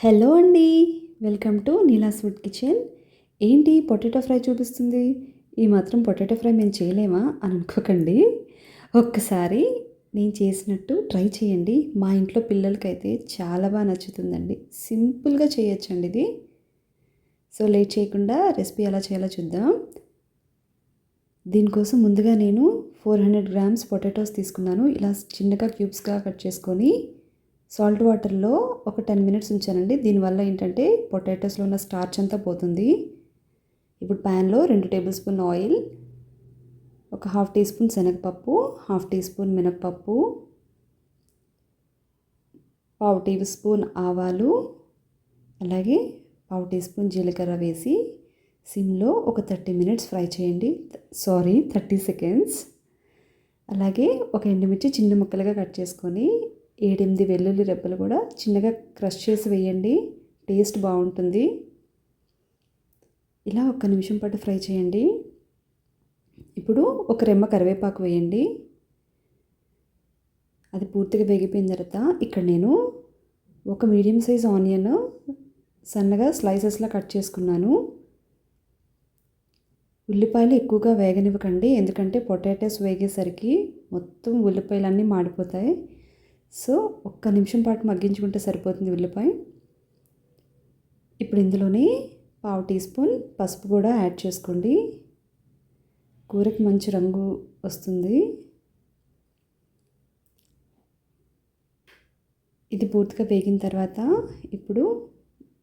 Hello అండి. Welcome to Neela's food kitchen. ఏంటి potato fry చూపిస్తుంది? ఈ మాత్రం పొటాటో ఫ్రై మేము చేయలేమా అని అనుకోకండి. ఒక్కసారి నేను చేసినట్టు ట్రై చేయండి. మా ఇంట్లో పిల్లలకైతే చాలా బాగా నచ్చుతుందండి. సింపుల్‌గా చేయొచ్చండి ఇది. సో లేట్ చేయకుండా రెసిపీ ఎలా చేయాలో చూద్దాం. దీనికోసం ముందుగా నేను 400 గ్రామ్స్ పొటాటోస్ తీసుకున్నాను. ఇలా చిన్నగా క్యూబ్స్‌గా కట్ చేసుకొని సాల్ట్ వాటర్లో ఒక 10 మినిట్స్ ఉంచానండి. దీనివల్ల ఏంటంటే పొటాటోస్లో ఉన్న స్టార్చ్ అంతా పోతుంది. ఇప్పుడు ప్యాన్లో 2 టేబుల్ స్పూన్ ఆయిల్, ఒక హాఫ్ టీ స్పూన్ శనగపప్పు, హాఫ్ టీ స్పూన్ మినప్పప్పు, పావు టీ స్పూన్ ఆవాలు, అలాగే పావు టీ స్పూన్ జీలకర్ర వేసి సిమ్లో ఒక 30 మినిట్స్ ఫ్రై చేయండి. 30 సెకండ్స్. అలాగే ఒక ఎండుమిర్చి చిన్న ముక్కలుగా కట్ చేసుకొని 7-8 వెల్లుల్లి రెబ్బలు కూడా చిన్నగా క్రష్ చేసి వేయండి. టేస్ట్ బాగుంటుంది. ఇలా ఒక్క నిమిషం పాటు ఫ్రై చేయండి. ఇప్పుడు ఒక రెమ్మ కరివేపాకు వేయండి. అది పూర్తిగా వేగిపోయిన తర్వాత ఇక్కడ నేను ఒక మీడియం సైజ్ ఆనియన్ సన్నగా స్లైసెస్లా కట్ చేసుకున్నాను. ఉల్లిపాయలు ఎక్కువగా వేగనివ్వకండి, ఎందుకంటే పొటాటోస్ వేగేసరికి మొత్తం ఉల్లిపాయలన్నీ మాడిపోతాయి. సో ఒక్క నిమిషం పాటు మగ్గించుకుంటే సరిపోతుంది ఉల్లిపాయ. ఇప్పుడు ఇందులోనే పావు టీ స్పూన్ పసుపు కూడా యాడ్ చేసుకోండి. కూరకి మంచి రంగు వస్తుంది. ఇది పూర్తిగా వేగిన తర్వాత ఇప్పుడు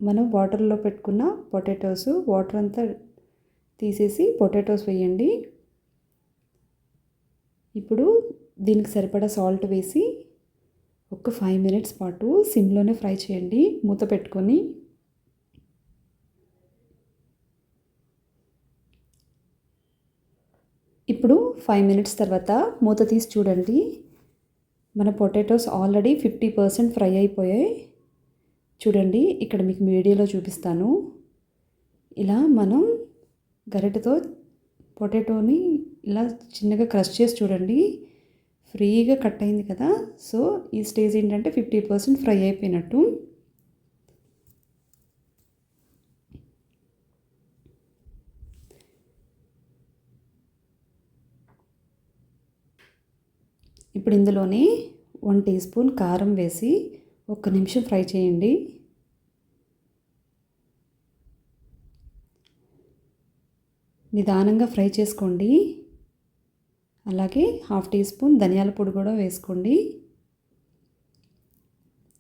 మనం వాటర్లో పెట్టుకున్న పొటాటోస్ వాటర్ అంతా తీసేసి పొటాటోస్ వేయండి. ఇప్పుడు దీనికి సరిపడా సాల్ట్ వేసి ఒక 5 మినిట్స్ పాటు సిమ్లోనే ఫ్రై చేయండి మూత పెట్టుకొని. ఇప్పుడు 5 మినిట్స్ తర్వాత మూత తీసి చూడండి. మన పొటాటోస్ ఆల్రెడీ 50% ఫ్రై అయిపోయాయి. చూడండి, ఇక్కడ మీకు వీడియోలో చూపిస్తాను. ఇలా మనం గరిటెతో పొటాటోని ఇలా చిన్నగా క్రష్ చేసి చూడండి. ఫ్రీగా కట్ అయింది కదా. సో ఈ స్టేజ్ ఏంటంటే 50% ఫ్రై అయిపోయినట్టు. ఇప్పుడు ఇందులోనే 1 టీ స్పూన్ కారం వేసి ఒక్క నిమిషం ఫ్రై చేయండి. నిదానంగా ఫ్రై చేసుకోండి. అలాగే హాఫ్ టీ స్పూన్ ధనియాల పొడి కూడా వేసుకోండి.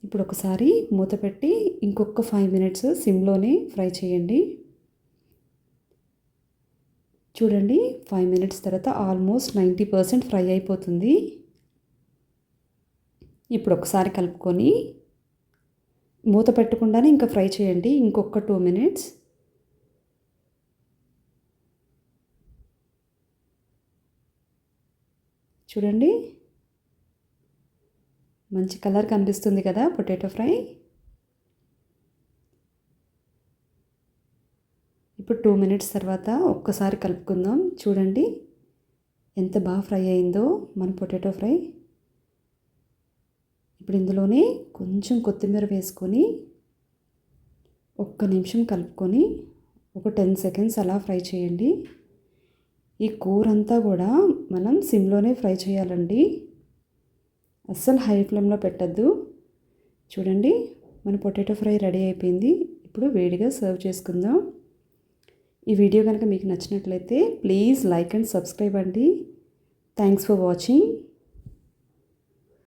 ఇప్పుడు ఒకసారి మూత పెట్టి ఇంకొక 5 మినిట్స్ సిమ్లోనే ఫ్రై చేయండి. చూడండి, 5 మినిట్స్ తర్వాత ఆల్మోస్ట్ 90% ఫ్రై అయిపోతుంది. ఇప్పుడు ఒకసారి కలుపుకొని మూత పెట్టకుండానే ఇంకా ఫ్రై చేయండి ఇంకొక 2 మినిట్స్. చూడండి, మంచి కలర్ కనిపిస్తుంది కదా పొటాటో ఫ్రై. ఇప్పుడు 2 మినిట్స్ తర్వాత ఒక్కసారి కలుపుకుందాం. చూడండి ఎంత బాగా ఫ్రై అయిందో మన పొటాటో ఫ్రై. ఇప్పుడు ఇందులోనే కొంచెం కొత్తిమీర వేసుకొని ఒక్క నిమిషం కలుపుకొని ఒక 10 సెకండ్స్ అలా ఫ్రై చేయండి. ఈ కూర అంతా కూడా మనం సిమ్లోనే ఫ్రై చేయాలండి. అస్సలు హై ఫ్లేమ్లో పెట్టద్దు. చూడండి, మన పొటాటో ఫ్రై రెడీ అయిపోయింది. ఇప్పుడు వేడిగా సర్వ్ చేసుకుందాం. ఈ వీడియో కనుక మీకు నచ్చినట్లయితే ప్లీజ్ లైక్ అండ్ సబ్స్క్రైబ్ అండి. Thanks for watching.